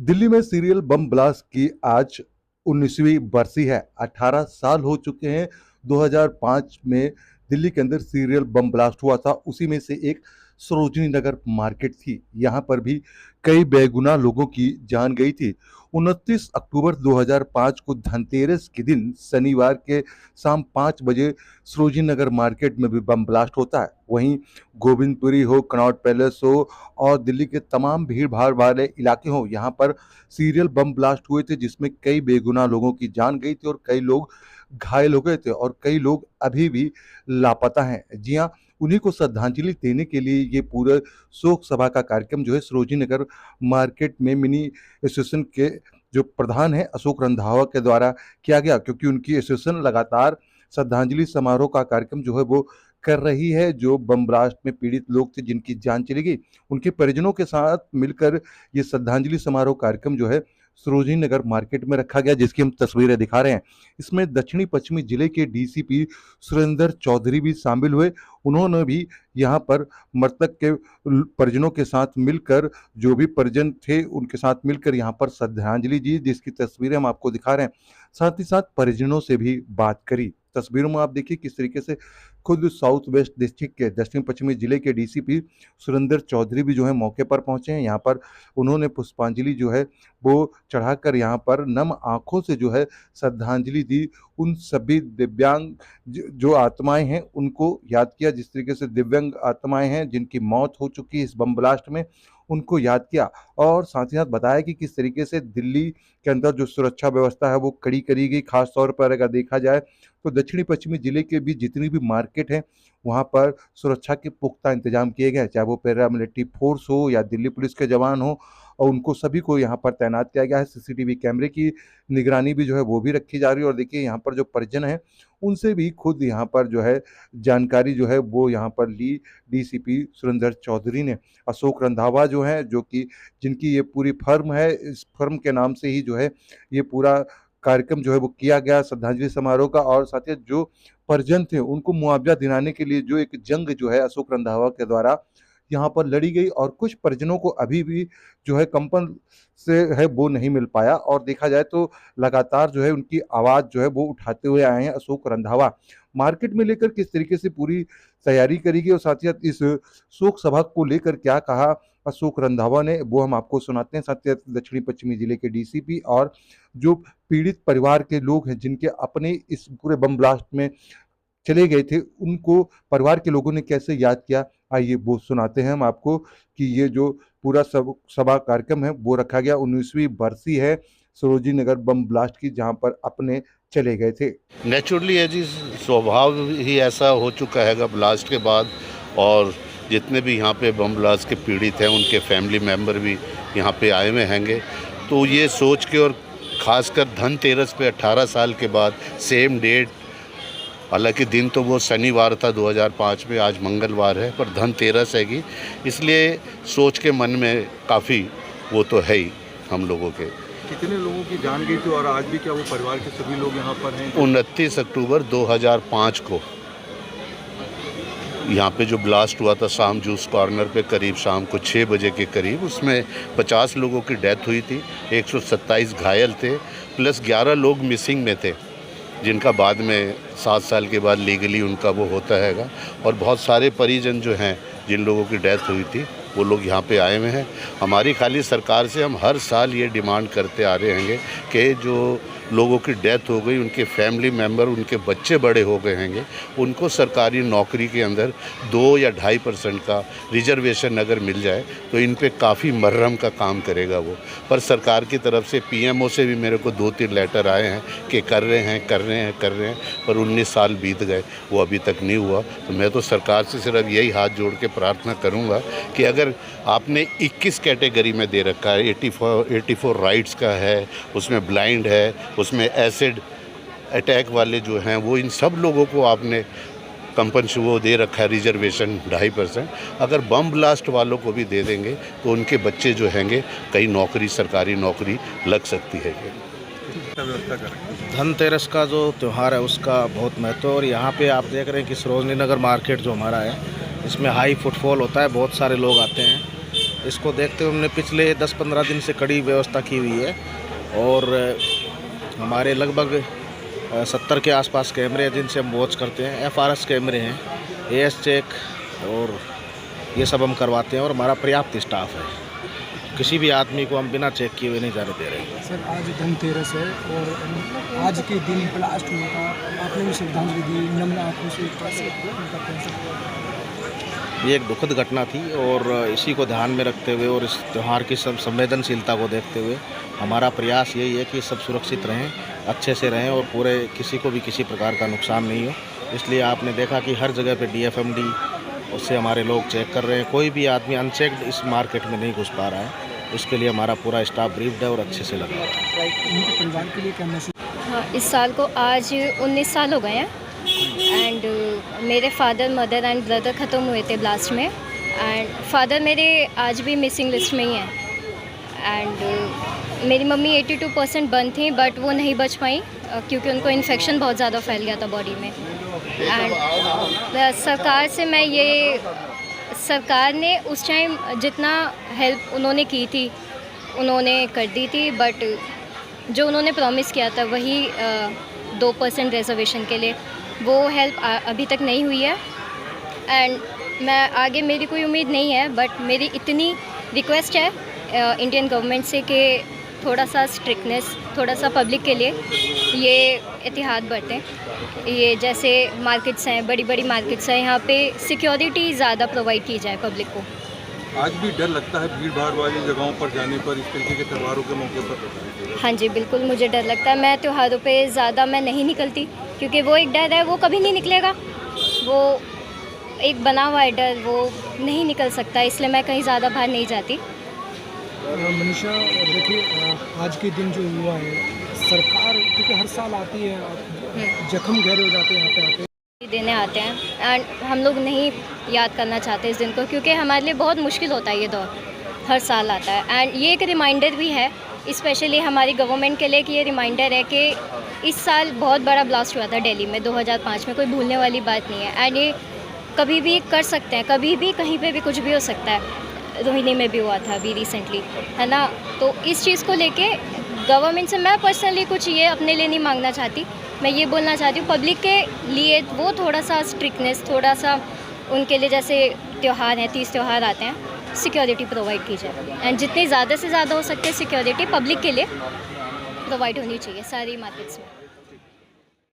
दिल्ली में serial bomb blast की आज 19वीं बरसी है। 18 साल हो चुके हैं। 2005 में दिल्ली के अंदर सीरियल बम ब्लास्ट हुआ था। उसी में से एक सरोजनी नगर मार्केट थी। यहाँ पर भी कई बेगुनाह लोगों की जान गई थी। 29 अक्टूबर 2005 को धनतेरस के दिन शनिवार के शाम 5 बजे सरोजनी नगर मार्केट में भी बम ब्लास्ट होता है। वहीं गोविंदपुरी हो, कनॉट पैलेस हो और दिल्ली के तमाम भीड़-भाड़ वाले इलाके हों, यहाँ पर सीरियल बम ब्लास्ट हुए थे जिसमें कई बेगुनाह लोगों की जान गई थी और कई लोग घायल हो गए थे और कई लोग अभी भी लापता हैं। जी हाँ, उन्हीं को श्रद्धांजलि देने के लिए ये पूरा शोक सभा का कार्यक्रम जो है सरोजिनी नगर मार्केट में मिनी एसोसिएशन के जो प्रधान हैं अशोक रंधावा के द्वारा किया गया, क्योंकि उनकी एसोसिएशन लगातार श्रद्धांजलि समारोह का कार्यक्रम जो है वो कर रही है। जो बम ब्लास्ट में पीड़ित लोग थे जिनकी जान चली गई, उनके परिजनों के साथ मिलकर ये श्रद्धांजलि समारोह कार्यक्रम जो है सरोजिनी नगर मार्केट में रखा गया, जिसकी हम तस्वीरें दिखा रहे हैं। इसमें दक्षिणी पश्चिमी जिले के डीसीपी सुरेंद्र चौधरी भी शामिल हुए। उन्होंने भी यहाँ पर मृतक के परिजनों के साथ मिलकर, जो भी परिजन थे उनके साथ मिलकर यहाँ पर श्रद्धांजलि दी, जिसकी तस्वीरें हम आपको दिखा रहे हैं। साथ ही साथ परिजनों से भी बात करी। तस्वीरों में आप देखिए किस तरीके से खुद साउथ वेस्ट डिस्ट्रिक्ट के दक्षिण पश्चिमी जिले के डीसीपी सुरेंद्र चौधरी भी जो है मौके पर पहुंचे हैं। यहाँ पर उन्होंने पुष्पांजलि जो है वो चढ़ाकर यहाँ पर नम आंखों से जो है श्रद्धांजलि दी। उन सभी दिव्यांग जो आत्माएं हैं उनको याद किया, जिस तरीके से दिव्यांग आत्माएं हैं जिनकी मौत हो चुकी है इस बम ब्लास्ट में, उनको याद किया। और साथ ही साथ बताया कि किस तरीके से दिल्ली के अंदर जो सुरक्षा व्यवस्था है वो कड़ी करी गई। खास तौर पर अगर देखा जाए तो दक्षिणी पश्चिमी जिले के भी जितनी भी मार्केट हैं वहाँ पर सुरक्षा के पुख्ता इंतजाम किए गए हैं, चाहे वो पैरामिलिट्री फोर्स हो या दिल्ली पुलिस के जवान हो, और उनको सभी को यहाँ पर तैनात किया गया है। सीसीटीवी कैमरे की निगरानी भी जो है वो भी रखी जा रही है। और देखिए यहाँ पर जो परिजन हैं उनसे भी खुद यहाँ पर जो है जानकारी जो है वो यहाँ पर ली डीसीपी सुरेंद्र चौधरी ने। अशोक रंधावा जो हैं, जो कि जिनकी ये पूरी फर्म है, इस फर्म के नाम से ही जो है ये पूरा कार्यक्रम जो है वो किया गया श्रद्धांजलि समारोह का। और साथ ही जो परिजन थे उनको मुआवजा दिलाने के लिए जो एक जंग जो है अशोक रंधावा के द्वारा यहाँ पर लड़ी गई, और कुछ परिजनों को अभी भी जो है कंपन से है वो नहीं मिल पाया। और देखा जाए तो लगातार जो है उनकी आवाज़ जो है वो उठाते हुए आए हैं अशोक रंधावा। मार्केट में लेकर किस तरीके से पूरी तैयारी करी गई और साथ ही साथ इस शोक सभा को लेकर क्या कहा अशोक रंधावा ने, वो हम आपको सुनाते हैं। साथ ही साथ दक्षिणी पश्चिमी जिले के डीसीपी और जो पीड़ित परिवार के लोग हैं जिनके अपने इस पूरे बम ब्लास्ट में चले गए थे, उनको परिवार के लोगों ने कैसे याद किया, आइए वो सुनाते हैं हम आपको। कि ये जो पूरा सभा कार्यक्रम है वो रखा गया 19वीं बरसी है सरोजिनी नगर बम ब्लास्ट की, जहां पर अपने चले गए थे। नेचुरली है जी, स्वभाव ही ऐसा हो चुका है ब्लास्ट के बाद। और जितने भी यहाँ पे बम ब्लास्ट के पीड़ित हैं उनके फैमिली मेम्बर भी यहाँ पे आए हुए हैंगे। तो ये सोच के, और ख़ासकर धनतेरस पे 18 साल के बाद सेम डेट, हालांकि दिन तो वो शनिवार था 2005 में, आज मंगलवार है, पर धनतेरस हैगी, इसलिए सोच के मन में काफ़ी वो तो है ही हम लोगों के। कितने लोगों की जान गई थी और आज भी क्या वो परिवार के सभी लोग यहाँ पर हैं? 29 अक्टूबर 2005 को यहाँ पे जो ब्लास्ट हुआ था शाम जूस कॉर्नर पे करीब शाम को 6 बजे के करीब, उसमें 50 लोगों की डेथ हुई थी, 127 घायल थे, प्लस 11 लोग मिसिंग में थे, जिनका बाद में 7 साल के बाद लीगली उनका वो होता हैगा। और बहुत सारे परिजन जो हैं जिन लोगों की डेथ हुई थी वो लोग यहाँ पे आए हुए हैं। हमारी खाली सरकार से हम हर साल ये डिमांड करते आ रहे हैंगे कि जो लोगों की डेथ हो गई, उनके फैमिली मेम्बर, उनके बच्चे बड़े हो गए हैंगे, उनको सरकारी नौकरी के अंदर 2 या 2.5% का रिजर्वेशन अगर मिल जाए तो इन पे काफ़ी मरहम का काम करेगा वो। पर सरकार की तरफ से पीएमओ से भी मेरे को 2-3 लेटर आए हैं कि कर रहे हैं, पर 19 साल बीत गए, वो अभी तक नहीं हुआ। तो मैं तो सरकार से सिर्फ यही हाथ जोड़ के प्रार्थना करूँगा कि अगर आपने 21 कैटेगरी में दे रखा है, 84 राइट्स का है, उसमें ब्लाइंड है, उसमें एसिड अटैक वाले जो हैं वो, इन सब लोगों को आपने कंपनसेशन वो दे रखा है रिजर्वेशन 2.5%। अगर बम ब्लास्ट वालों को भी दे देंगे तो उनके बच्चे जो हैंगे कहीं नौकरी, सरकारी नौकरी लग सकती है। धनतेरस का जो त्यौहार है उसका बहुत महत्व है। और यहाँ पे आप देख रहे हैं कि सरोजनी नगर मार्केट जो हमारा है इसमें हाई फुटफॉल होता है, बहुत सारे लोग आते हैं। इसको देखते हुए हमने पिछले 10-15 दिन से कड़ी व्यवस्था की हुई है और हमारे लगभग 70 के आसपास कैमरे हैं जिनसे हम वॉच करते हैं। FRS कैमरे हैं, AS चेक और ये सब हम करवाते हैं और हमारा पर्याप्त स्टाफ है। किसी भी आदमी को हम बिना चेक किए हुए नहीं जाने दे रहे। सर आज धनतेरस है और आज के दिन ब्लास्ट हुआ था, आपने भी श्रद्धांजलि दी नम्र आंखों से, कैसे करते हैं सर? ये एक दुखद घटना थी और इसी को ध्यान में रखते हुए और इस त्यौहार की सब संवेदनशीलता को देखते हुए हमारा प्रयास यही है कि सब सुरक्षित रहें, अच्छे से रहें और पूरे किसी को भी किसी प्रकार का नुकसान नहीं हो। इसलिए आपने देखा कि हर जगह पे DFMD उससे हमारे लोग चेक कर रहे हैं। कोई भी आदमी अनचेक्ड इस मार्केट में नहीं घुस पा रहा है। इसके लिए हमारा पूरा स्टाफ ब्रीफ्ड है और अच्छे से लगा हुआ है। उनके परिवार के लिए क्या मैसेज? हाँ, इस साल को आज 19 साल हो गए हैं एंड मेरे फादर, मदर एंड ब्रदर ख़त्म हुए थे ब्लास्ट में एंड फादर मेरे आज भी मिसिंग लिस्ट में ही हैं एंड मेरी मम्मी 82% बंद थी बट वो नहीं बच पाई क्योंकि उनको इन्फेक्शन बहुत ज़्यादा फैल गया था बॉडी में। एंड सरकार से मैं ये, सरकार ने उस टाइम जितना हेल्प उन्होंने की थी उन्होंने कर दी थी बट जो उन्होंने प्रॉमिस किया था वही 2% रिजर्वेशन के लिए वो हेल्प अभी तक नहीं हुई है एंड मैं आगे मेरी कोई उम्मीद नहीं है बट मेरी इतनी रिक्वेस्ट है इंडियन गवर्नमेंट से कि थोड़ा सा स्ट्रिक्टनेस, थोड़ा सा पब्लिक के लिए ये एहतियात बरतें। ये जैसे मार्केट्स हैं, बड़ी बड़ी मार्केट्स हैं, यहाँ पे सिक्योरिटी ज़्यादा प्रोवाइड की जाए पब्लिक को। आज भी डर लगता है भीड़ भाड़ वाली जगहों पर जाने पर, इस तरीके के त्यौहारों के मौके पर? हाँ जी, बिल्कुल मुझे डर लगता है। मैं त्योहारों पे ज़्यादा मैं नहीं निकलती क्योंकि वो एक डर है, वो कभी नहीं निकलेगा, वो एक बना हुआ है डर, वो नहीं निकल सकता, इसलिए मैं कहीं ज़्यादा बाहर नहीं जाती। मनीषा देखिए आज के दिन जो हुआ है, सरकार क्योंकि हर साल आती है, जख्म गहरे हो जाते हैं यहाँ पे आते देने आते हैं एंड हम लोग नहीं याद करना चाहते इस दिन को क्योंकि हमारे लिए बहुत मुश्किल होता है ये दौर, हर साल आता है एंड ये एक रिमाइंडर भी है स्पेशली हमारी गवर्नमेंट के लिए कि ये रिमाइंडर है कि इस साल बहुत बड़ा ब्लास्ट हुआ था दिल्ली में 2005 में, कोई भूलने वाली बात नहीं है एंड ये कभी भी कर सकते हैं, कभी भी कहीं पे भी कुछ भी हो सकता है। रोहिणी में भी हुआ था अभी रिसेंटली, है ना। तो इस चीज़ को लेके गवर्नमेंट से मैं पर्सनली कुछ ये अपने लिए नहीं मांगना चाहती, मैं ये बोलना चाहती हूँ पब्लिक के लिए वो थोड़ा सा स्ट्रिक्टनेस, थोड़ा सा उनके लिए जैसे त्यौहार हैं, 30 त्यौहार आते हैं, सिक्योरिटी प्रोवाइड की जाए एंड जितनी ज़्यादा से ज़्यादा हो सकते हैं सिक्योरिटी पब्लिक के लिए प्रोवाइड होनी चाहिए सारी मार्केट्स में।